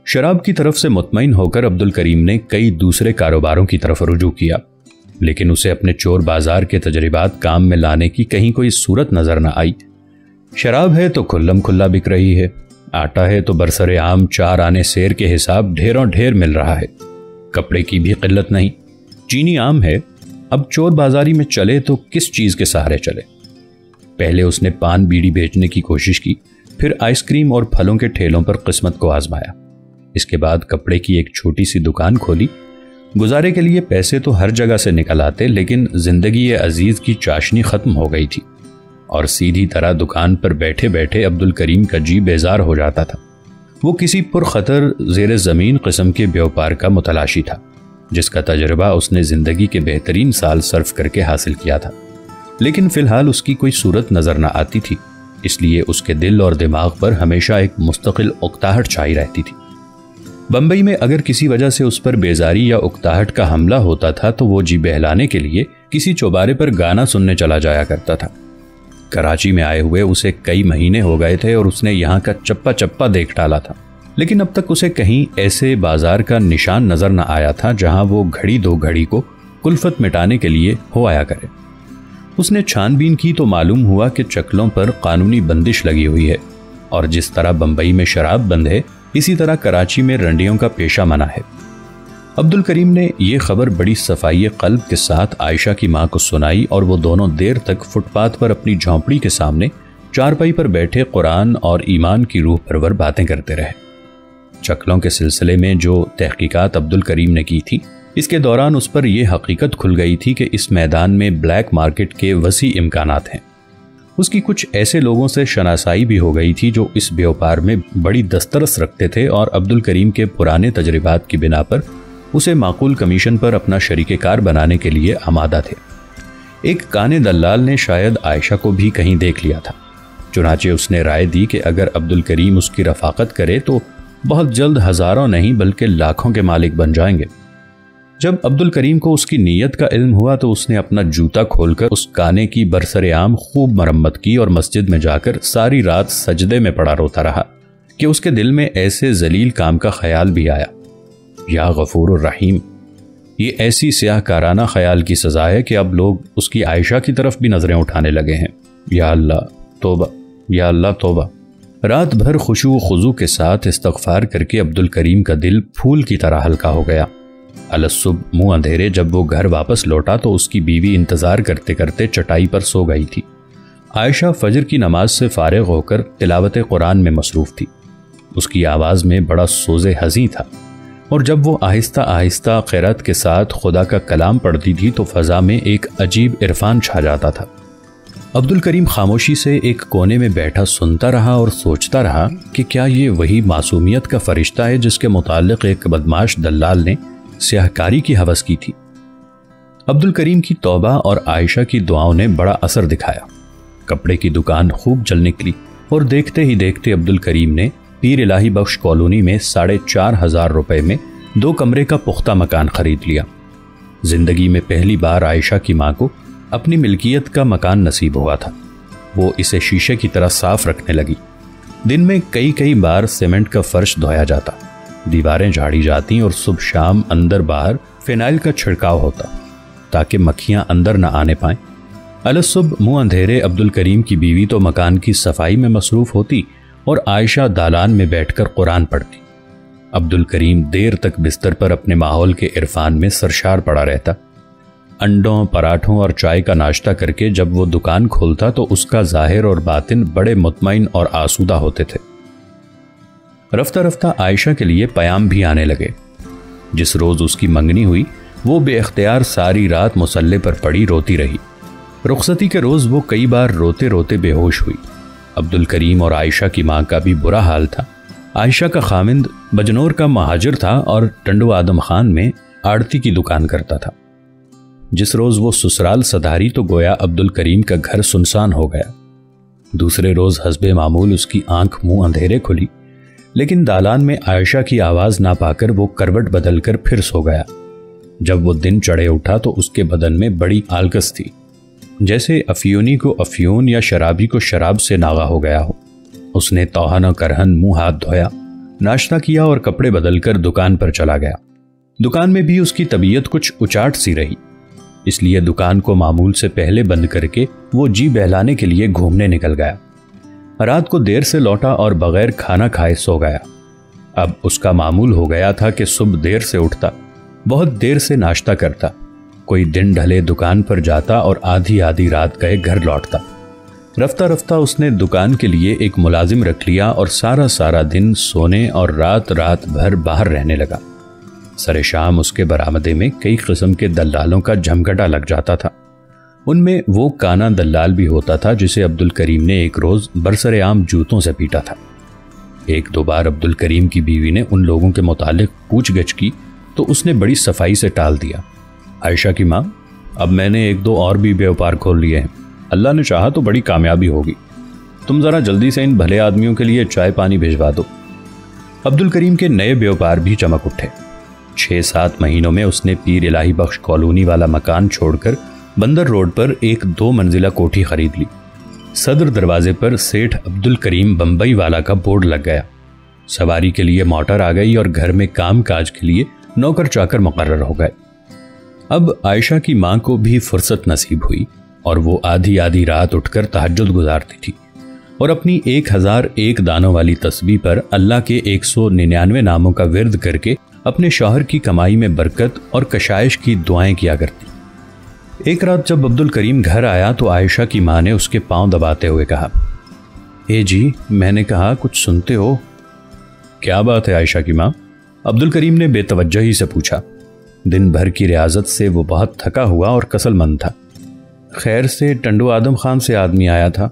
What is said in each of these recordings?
شراب کی طرف سے مطمئن ہو کر عبد الکریم نے کئی دوسرے کاروباروں کی طرف رجوع کیا، لیکن اسے اپنے چور بازار کے تجربات کام میں لانے کی کہیں کوئی صورت نظر نہ آئی۔ شراب ہے تو کھلم کھلا بک رہی ہے، آٹا ہے تو برسر عام 4 آنے سیر کے حساب ڈھیروں ڈھیر مل رہا ہے، کپڑے کی بھی قلت نہیں، چینی عام ہے، اب چور بازاری میں چلے تو کس چیز کے سہارے چلے؟ پہلے اس نے پان بیڑی بیچنے کی کوشش کی، پھر آئس کریم اور پھلوں کے ٹھیلوں پر قسمت کو آزمایا، اس کے بعد کپڑے کی ایک چھوٹی سی دکان کھولی۔ گزارے کے لیے پیسے تو ہر جگہ سے نکل آتے، لیکن زندگی عزیز کی چاشنی ختم ہو گئی تھی اور سیدھی طرح دکان پر بیٹھے بیٹھے عبد الکریم کا جی بیزار ہو جاتا تھا۔ وہ کسی پرخطر زیر زمین قسم کے بیوپار کا متلاشی تھا، جس کا تجربہ اس نے زندگی کے بہترین سال صرف کر کے حاصل کیا تھا، لیکن فی الحال اس کی کوئی صورت نظر نہ آتی تھی، اس لیے اس کے دل اور دماغ پر ہمیشہ ایک مستقل اکتاہٹ چھائی رہتی تھی۔ بمبئی میں اگر کسی وجہ سے اس پر بیزاری یا اکتاہٹ کا حملہ ہوتا تھا تو وہ جی بہلانے کے لیے کسی چوبارے پر گانا سننے چلا جایا کرتا تھا۔ کراچی میں آئے ہوئے اسے کئی مہینے ہو گئے تھے اور اس نے یہاں کا چپا چپا دیکھ ڈالا تھا، لیکن اب تک اسے کہیں ایسے بازار کا نشان نظر نہ آیا تھا جہاں وہ گھڑی دو گھڑی کو کلفت مٹانے کے لیے ہو آیا کرے۔ اس نے چھان بین کی تو معلوم ہوا کہ چکلوں پر قانونی بندش لگی ہوئی ہے، اور جس طرح بمبئی میں شراب بند ہے اسی طرح کراچی میں رنڈیوں کا پیشہ منع ہے۔ عبد الکریم نے یہ خبر بڑی صفائی قلب کے ساتھ عائشہ کی ماں کو سنائی اور وہ دونوں دیر تک فٹ پاتھ پر اپنی جھونپڑی کے سامنے چارپائی پر بیٹھے قرآن اور ایمان کی روح پرور باتیں کرتے رہے۔ چکلوں کے سلسلے میں جو تحقیقات عبد الکریم نے کی تھی، اس کے دوران اس پر یہ حقیقت کھل گئی تھی کہ اس میدان میں بلیک مارکیٹ کے وسیع امکانات ہیں۔ اس کی کچھ ایسے لوگوں سے شناسائی بھی ہو گئی تھی جو اس بیوپار میں بڑی دسترس رکھتے تھے اور عبد الکریم کے پرانے تجربات کی بنا پر اسے معقول کمیشن پر اپنا شریک کار بنانے کے لیے آمادہ تھے۔ ایک کانے دلال نے شاید عائشہ کو بھی کہیں دیکھ لیا تھا، چنانچہ اس نے رائے دی کہ اگر عبد الکریم اس کی رفاقت کرے تو بہت جلد ہزاروں نہیں بلکہ لاکھوں کے مالک بن جائیں گے۔ جب عبد الکریم کو اس کی نیت کا علم ہوا تو اس نے اپنا جوتا کھول کر اس کانے کی برسر عام خوب مرمت کی اور مسجد میں جا کر ساری رات سجدے میں پڑا روتا رہا کہ اس کے دل میں ایسے ذلیل کام کا خیال بھی آیا۔ یا غفور الرحیم، یہ ایسی سیاہ کارانہ خیال کی سزا ہے کہ اب لوگ اس کی عائشہ کی طرف بھی نظریں اٹھانے لگے ہیں۔ یا اللہ توبہ، یا اللہ توبہ۔ رات بھر خشوع و خضوع کے ساتھ استغفار کر کے عبد الکریم کا دل پھول کی طرح ہلکا ہو گیا۔ الصبح منہ اندھیرے جب وہ گھر واپس لوٹا تو اس کی بیوی انتظار کرتے کرتے چٹائی پر سو گئی تھی۔ عائشہ فجر کی نماز سے فارغ ہو کر تلاوت قرآن میں مصروف تھی۔ اس کی آواز میں بڑا سوز حزیں تھا، اور جب وہ آہستہ آہستہ قرأت کے ساتھ خدا کا کلام پڑھتی تھی تو فضا میں ایک عجیب عرفان چھا جاتا تھا۔ عبد الکریم خاموشی سے ایک کونے میں بیٹھا سنتا رہا اور سوچتا رہا کہ کیا یہ وہی معصومیت کا فرشتہ ہے جس کے متعلق ایک بدماش دلال نے سیاہکاری کی ہوس کی تھی۔ عبد الکریم کی توبہ اور عائشہ کی دعاؤں نے بڑا اثر دکھایا۔ کپڑے کی دکان خوب چل نکلی اور دیکھتے ہی دیکھتے عبد الکریم نے پیر الہی بخش کالونی میں 4,500 روپے میں 2 کمرے کا پختہ مکان خرید لیا۔ زندگی میں پہلی بار عائشہ کی ماں کو اپنی ملکیت کا مکان نصیب ہوا تھا۔ وہ اسے شیشے کی طرح صاف رکھنے لگی۔ دن میں کئی بار سیمنٹ کا فرش دھویا جاتا، دیواریں جھاڑی جاتی اور صبح شام اندر باہر فینائل کا چھڑکاؤ ہوتا تاکہ مکھیاں اندر نہ آنے پائیں۔ الصبح منہ اندھیرے عبد الکریم کی بیوی تو مکان کی صفائی میں مصروف ہوتی اور عائشہ دالان میں بیٹھ کر قرآن پڑھتی۔ عبد الکریم دیر تک بستر پر اپنے ماحول کے عرفان میں سرشار پڑا رہتا۔ انڈوں، پراٹھوں اور چائے کا ناشتہ کر کے جب وہ دکان کھولتا تو اس کا ظاہر اور باطن بڑے مطمئن اور آسودہ ہوتے تھے۔ رفتہ رفتہ عائشہ کے لیے پیام بھی آنے لگے۔ جس روز اس کی منگنی ہوئی وہ بے اختیار ساری رات مصلے پر پڑی روتی رہی۔ رخصتی کے روز وہ کئی بار روتے روتے بے ہوش ہوئی۔ عبد الکریم اور عائشہ کی ماں کا بھی برا حال تھا۔ عائشہ کا خامند بجنور کا مہاجر تھا اور ٹنڈو آدم خان میں آڑتی کی دکان کرتا تھا۔ جس روز وہ سسرال سدھاری تو گویا عبد الکریم کا گھر سنسان ہو گیا۔ دوسرے روز حسب معمول اس کی آنکھ منہ اندھیرے کھلی، لیکن دالان میں عائشہ کی آواز نہ پا کر وہ کروٹ بدل کر پھر سو گیا۔ جب وہ دن چڑھے اٹھا تو اس کے بدن میں بڑی آلکس تھی، جیسے افیونی کو افیون یا شرابی کو شراب سے ناغہ ہو گیا ہو۔ اس نے توہن و کرہن منہ ہاتھ دھویا ناشتہ کیا اور کپڑے بدل کر دکان پر چلا گیا۔ دکان میں بھی اس کی طبیعت کچھ اچاٹ سی رہی، اس لیے دکان کو معمول سے پہلے بند کر کے وہ جی بہلانے کے لیے گھومنے نکل گیا۔ رات کو دیر سے لوٹا اور بغیر کھانا کھائے سو گیا۔ اب اس کا معمول ہو گیا تھا کہ صبح دیر سے اٹھتا، بہت دیر سے ناشتہ کرتا، کوئی دن ڈھلے دکان پر جاتا اور آدھی رات گئے گھر لوٹتا۔ رفتہ رفتہ اس نے دکان کے لیے ایک ملازم رکھ لیا اور سارا دن سونے اور رات بھر باہر رہنے لگا۔ سر شام اس کے برآمدے میں کئی قسم کے دلالوں کا جھمگٹا لگ جاتا تھا۔ ان میں وہ کانا دلال بھی ہوتا تھا جسے عبد الکریم نے ایک روز برسر عام جوتوں سے پیٹا تھا۔ ایک دو بار عبد الکریم کی بیوی نے ان لوگوں کے متعلق پوچھ گچھ کی تو اس نے بڑی صفائی سے ٹال دیا۔ عائشہ کی ماں، اب میں نے ایک دو اور بھی بیوپار کھول لیے ہیں، اللہ نے چاہا تو بڑی کامیابی ہوگی، تم ذرا جلدی سے ان بھلے آدمیوں کے لیے چائے پانی بھیجوا دو۔ عبد الکریم کے نئے بیوپار بھی چمک اٹھے۔ 6-7 مہینوں میں اس نے پیر الہی بخش کالونی والا مکان چھوڑ کر بندر روڈ پر ایک 2 منزلہ کوٹھی خرید لی۔ صدر دروازے پر سیٹھ عبد الکریم بمبئی والا کا بورڈ لگ گیا۔ سواری کے لیے موٹر آ گئی اور گھر میں کام کاج کے لیے نوکر چاکر مقرر ہو گئے۔ اب عائشہ کی ماں کو بھی فرصت نصیب ہوئی اور وہ آدھی رات اٹھ کر تہجد گزارتی تھی اور اپنی 1001 دانوں والی تسبیح پر اللہ کے 199 ناموں کا ورد کر کے اپنے شوہر کی کمائی میں برکت اور کشائش کی دعائیں کیا کرتی۔ ایک رات جب عبد الکریم گھر آیا تو عائشہ کی ماں نے اس کے پاؤں دباتے ہوئے کہا، اے جی، میں نے کہا کچھ سنتے ہو؟ کیا بات ہے عائشہ کی ماں؟ عبد الکریم نے بے توجہی سے پوچھا۔ دن بھر کی ریاضت سے وہ بہت تھکا ہوا اور کسل مند تھا۔ خیر سے ٹنڈو آدم خان سے آدمی آیا تھا،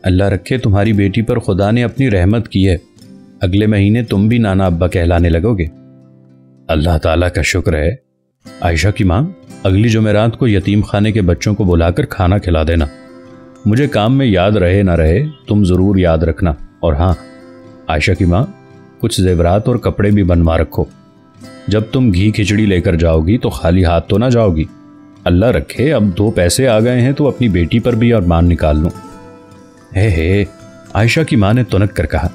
اللہ رکھے تمہاری بیٹی پر خدا نے اپنی رحمت کی ہے، اگلے مہینے تم بھی نانا ابا کہلانے لگو گے۔ اللہ تعالیٰ کا شکر ہے۔ عائشہ کی ماں، اگلی جمعرات کو یتیم خانے کے بچوں کو بلا کر کھانا کھلا دینا، مجھے کام میں یاد رہے نہ رہے تم ضرور یاد رکھنا، اور ہاں عائشہ کی ماں، کچھ زیورات اور کپڑے بھی بنوا رکھو، جب تم گھی کھچڑی لے کر جاؤ گی تو خالی ہاتھ تو نہ جاؤ گی، اللہ رکھے اب 2 پیسے آ گئے ہیں تو اپنی بیٹی پر بھی ارمان نکال لوں۔ ہے عائشہ کی ماں نے تنک کر کہا،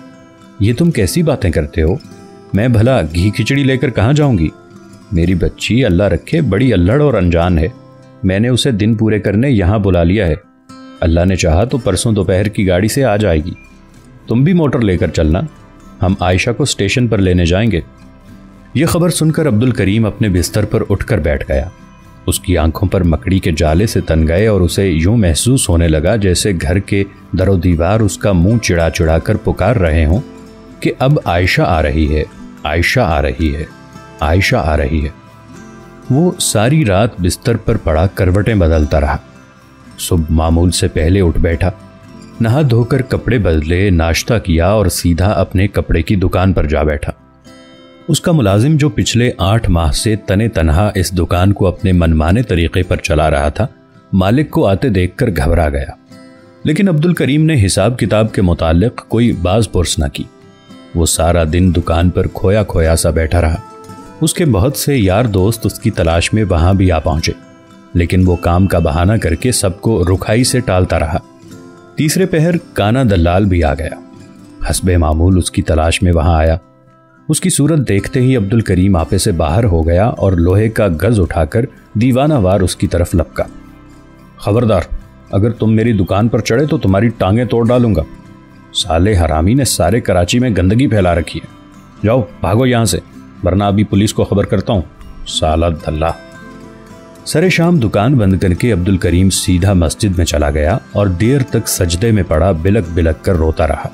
یہ تم کیسی باتیں کرتے ہو؟ میں بھلا گھی کھچڑی لے کر کہاں جاؤں گی؟ میری بچی اللہ رکھے بڑی اللڑ اور انجان ہے، میں نے اسے دن پورے کرنے یہاں بلا لیا ہے، اللہ نے چاہا تو پرسوں دوپہر کی گاڑی سے آ جائے گی، تم بھی موٹر لے کر چلنا، ہم عائشہ کو اسٹیشن پر لینے جائیں گے۔ یہ خبر سن کر عبد الکریم اپنے بستر پر اٹھ کر بیٹھ گیا۔ اس کی آنکھوں پر مکڑی کے جالے سے تن گئے اور اسے یوں محسوس ہونے لگا جیسے گھر کے در و دیوار اس کا منہ چڑا کر پکار رہے ہوں کہ اب عائشہ آ رہی ہے، عائشہ آ رہی ہے، عائشہ آ رہی ہے۔ وہ ساری رات بستر پر پڑا کروٹیں بدلتا رہا۔ صبح معمول سے پہلے اٹھ بیٹھا، نہا دھو کر کپڑے بدلے، ناشتہ کیا اور سیدھا اپنے کپڑے کی دکان پر جا بیٹھا۔ اس کا ملازم جو پچھلے 8 ماہ سے تنے تنہا اس دکان کو اپنے منمانے طریقے پر چلا رہا تھا، مالک کو آتے دیکھ کر گھبرا گیا، لیکن عبد الکریم نے حساب کتاب کے متعلق کوئی باز پرس نہ کی۔ وہ سارا دن دکان پر کھویا سا بیٹھا رہا۔ اس کے بہت سے یار دوست اس کی تلاش میں وہاں بھی آ پہنچے، لیکن وہ کام کا بہانہ کر کے سب کو رکھائی سے ٹالتا رہا۔ تیسرے پہر کانا دلال بھی آ گیا، حسب معمول اس کی تلاش میں وہاں آیا۔ اس کی صورت دیکھتے ہی عبد الکریم آپے سے باہر ہو گیا اور لوہے کا گز اٹھا کر دیوانہ وار اس کی طرف لپکا۔ خبردار، اگر تم میری دکان پر چڑھے تو تمہاری ٹانگیں توڑ ڈالوں گا، سالے حرامی نے سارے کراچی میں گندگی پھیلا رکھی ہے، جاؤ بھاگو یہاں سے، ورنہ ابھی پولیس کو خبر کرتا ہوں، سالہ دلہ۔ سر شام دکان بند کر کے عبد الکریم سیدھا مسجد میں چلا گیا اور دیر تک سجدے میں پڑا بلک بلک کر روتا رہا۔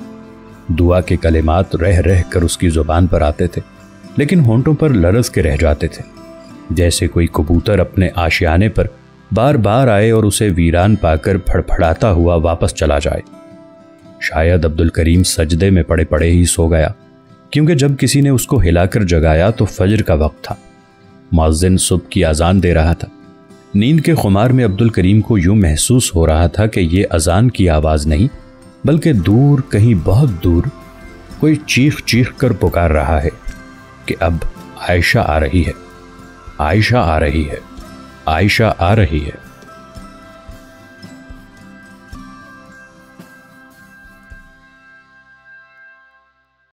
دعا کے کلمات رہ کر اس کی زبان پر آتے تھے، لیکن ہونٹوں پر لرز کے رہ جاتے تھے، جیسے کوئی کبوتر اپنے آشیانے پر بار بار آئے اور اسے ویران پا کر پھڑپھڑاتا ہوا واپس چلا جائے۔ شاید عبد الکریم سجدے میں پڑے پڑے ہی سو گیا، کیونکہ جب کسی نے اس کو ہلا کر جگایا تو فجر کا وقت تھا، مؤذن صبح کی اذان دے رہا تھا۔ نیند کے خمار میں عبد الکریم کو یوں محسوس ہو رہا تھا کہ یہ اذان کی آواز نہیں بلکہ دور، کہیں بہت دور، کوئی چیخ چیخ کر پکار رہا ہے کہ اب عائشہ آ رہی ہے، عائشہ آ رہی ہے، عائشہ آ رہی ہے۔